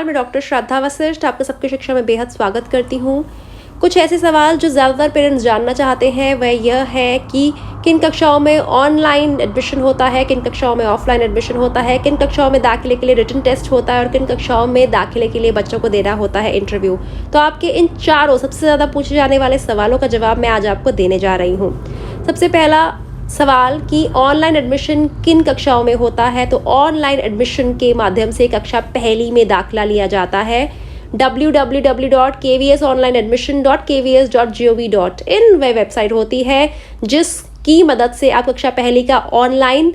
मैं डॉक्टर श्रद्धा वशिष्ठ आपका सबकी शिक्षा में बेहद स्वागत करती हूँ। कुछ ऐसे सवाल जो ज़्यादातर पेरेंट्स जानना चाहते हैं वह यह है कि किन कक्षाओं में ऑनलाइन एडमिशन होता है, किन कक्षाओं में ऑफलाइन एडमिशन होता है, किन कक्षाओं में दाखिले के लिए रिटन टेस्ट होता है और किन कक्षाओं में दाखिले के लिए बच्चों को देना होता है इंटरव्यू। तो आपके इन चारों सबसे ज़्यादा पूछे जाने वाले सवालों का जवाब मैं आज आपको देने जा रही हूँ। सबसे पहला सवाल कि ऑनलाइन एडमिशन किन कक्षाओं में होता है। तो ऑनलाइन एडमिशन के माध्यम से कक्षा पहली में दाखिला लिया जाता है। www.kvsonlineadmission.kvs.gov.in वह वेबसाइट होती है जिसकी मदद से आप कक्षा पहली का ऑनलाइन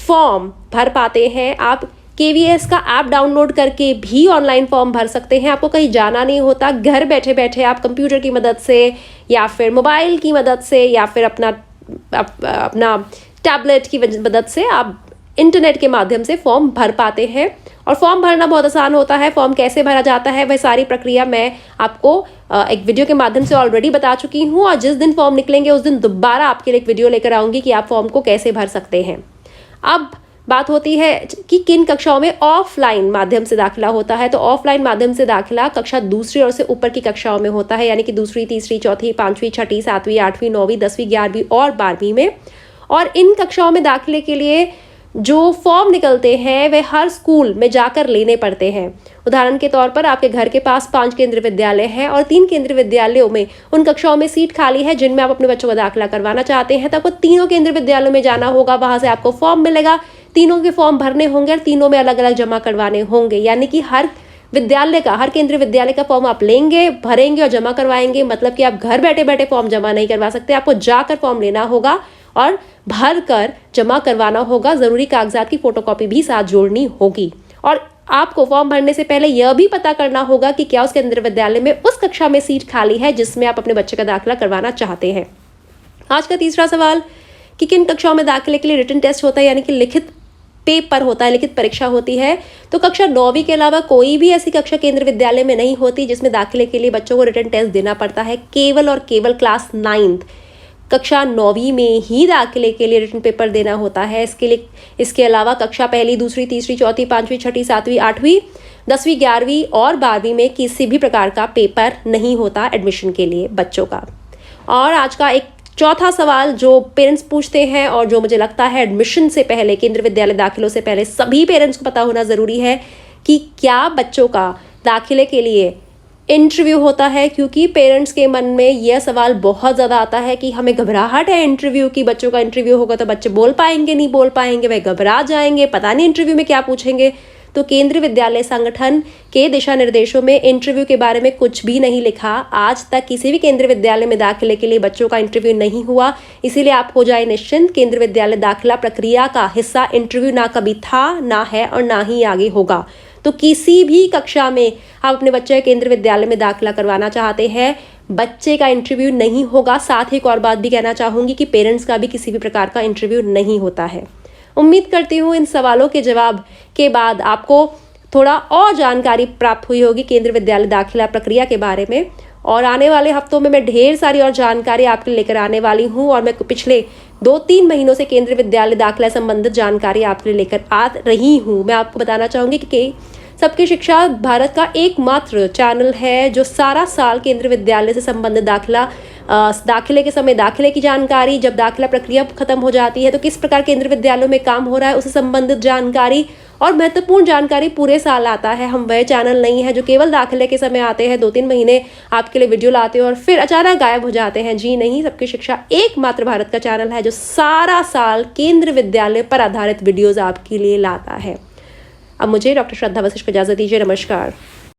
फॉर्म भर पाते हैं। आप KVS का ऐप डाउनलोड करके भी ऑनलाइन फॉर्म भर सकते हैं। आपको कहीं जाना नहीं होता, घर बैठे बैठे आप कंप्यूटर की मदद से या फिर मोबाइल की मदद से या फिर अपना टैबलेट की मदद से आप इंटरनेट के माध्यम से फॉर्म भर पाते हैं। और फॉर्म भरना बहुत आसान होता है। फॉर्म कैसे भरा जाता है वह सारी प्रक्रिया मैं आपको एक वीडियो के माध्यम से ऑलरेडी बता चुकी हूँ और जिस दिन फॉर्म निकलेंगे उस दिन दोबारा आपके लिए एक वीडियो लेकर आऊँगी कि आप फॉर्म को कैसे भर सकते हैं। अब बात होती है कि किन कक्षाओं में ऑफलाइन माध्यम से दाखिला होता है। तो ऑफलाइन माध्यम से दाखिला कक्षा दूसरी और से ऊपर की कक्षाओं में होता है, यानी कि दूसरी, तीसरी, चौथी, पांचवी, छठी, सातवीं, आठवीं, 9वीं, 10वीं, 11वीं और 12वीं में। और इन कक्षाओं में दाखिले के लिए जो फॉर्म निकलते हैं वे हर स्कूल में जाकर लेने पड़ते हैं। उदाहरण के तौर पर आपके घर के पास 5 केंद्रीय विद्यालय हैं और 3 केंद्रीय विद्यालयों में उन कक्षाओं में सीट खाली है जिनमें आप अपने बच्चों का दाखिला करवाना चाहते हैं। तो आपको तीनों केंद्रीय विद्यालयों में जाना होगा, वहां से आपको फॉर्म मिलेगा, तीनों के फॉर्म भरने होंगे और तीनों में अलग अलग जमा करवाने होंगे। यानी कि हर केंद्रीय विद्यालय का फॉर्म आप लेंगे, भरेंगे और जमा करवाएंगे। मतलब कि आप घर बैठे बैठे फॉर्म जमा नहीं करवा सकते, आपको जाकर फॉर्म लेना होगा और भर कर जमा करवाना होगा। जरूरी कागजात की फोटोकॉपी भी साथ जोड़नी होगी। और आपको फॉर्म भरने से पहले यह भी पता करना होगा कि क्या उस केंद्रीय विद्यालय में उस कक्षा में सीट खाली है जिसमें आप अपने बच्चे का दाखिला करवाना चाहते हैं। आज का तीसरा सवाल कि किन कक्षाओं में दाखिले के लिए रिटन टेस्ट होता है, यानी कि लिखित पेपर होता है, लिखित परीक्षा होती है। तो कक्षा 9वीं के अलावा कोई भी ऐसी कक्षा केंद्र विद्यालय में नहीं होती जिसमें दाखिले के लिए बच्चों को रिटन टेस्ट देना पड़ता है। केवल और केवल क्लास 9th कक्षा 9वीं में ही दाखिले के लिए रिटन पेपर देना होता है। इसके अलावा कक्षा पहली, दूसरी, तीसरी, चौथी, पांचवी, छठी, सातवीं, 8वीं, 10वीं, 11वीं और 12वीं में किसी भी प्रकार का पेपर नहीं होता एडमिशन के लिए बच्चों का। और आज का एक चौथा सवाल जो पेरेंट्स पूछते हैं और जो मुझे लगता है एडमिशन से पहले, केंद्रीय विद्यालय दाखिलों से पहले सभी पेरेंट्स को पता होना ज़रूरी है कि क्या बच्चों का दाखिले के लिए इंटरव्यू होता है। क्योंकि पेरेंट्स के मन में यह सवाल बहुत ज़्यादा आता है कि हमें घबराहट है इंटरव्यू की, बच्चों का इंटरव्यू होगा तो बच्चे बोल पाएंगे नहीं बोल पाएंगे, वह घबरा जाएंगे, पता नहीं इंटरव्यू में क्या पूछेंगे। तो केंद्रीय विद्यालय संगठन के दिशा निर्देशों में इंटरव्यू के बारे में कुछ भी नहीं लिखा। आज तक किसी भी केंद्रीय विद्यालय में दाखिले के लिए बच्चों का इंटरव्यू नहीं हुआ। इसीलिए आप हो जाए निश्चिंत, केंद्रीय विद्यालय दाखिला प्रक्रिया का हिस्सा इंटरव्यू ना कभी था, ना है और ना ही आगे होगा। तो किसी भी कक्षा में आप अपने बच्चे के केंद्रीय विद्यालय में दाखिला करवाना चाहते हैं, बच्चे का इंटरव्यू नहीं होगा। साथ ही एक और बात भी कहना चाहूँगी कि पेरेंट्स का भी किसी भी प्रकार का इंटरव्यू नहीं होता है। उम्मीद करती हूँ इन सवालों के जवाब के बाद आपको थोड़ा और जानकारी प्राप्त हुई होगी केंद्रीय विद्यालय दाखिला प्रक्रिया के बारे में। और आने वाले हफ्तों में मैं ढेर सारी और जानकारी आपके लिए लेकर आने वाली हूँ और मैं पिछले 2-3 महीनों से केंद्रीय विद्यालय दाखिला संबंधित जानकारी आपके लिए लेकर आ रही हूँ। मैं आपको बताना चाहूँगी कि सबकी शिक्षा भारत का एकमात्र चैनल है जो सारा साल केंद्रीय विद्यालय से संबंधित दाखिले के समय दाखिले की जानकारी, जब दाखिला प्रक्रिया खत्म हो जाती है तो किस प्रकार केंद्रीय विद्यालयों में काम हो रहा है उससे संबंधित जानकारी और महत्वपूर्ण जानकारी पूरे साल आता है। हम वह चैनल नहीं है जो केवल दाखिले के समय आते हैं, 2-3 महीने आपके लिए वीडियो लाते हैं और फिर अचानक गायब हो जाते हैं। जी नहीं, सबकी शिक्षा एकमात्र भारत का चैनल है जो सारा साल केंद्रीय विद्यालय पर आधारित वीडियोज आपके लिए लाता है। अब मुझे डॉक्टर श्रद्धा वशिष्ठ को इजाजत दीजिए। नमस्कार।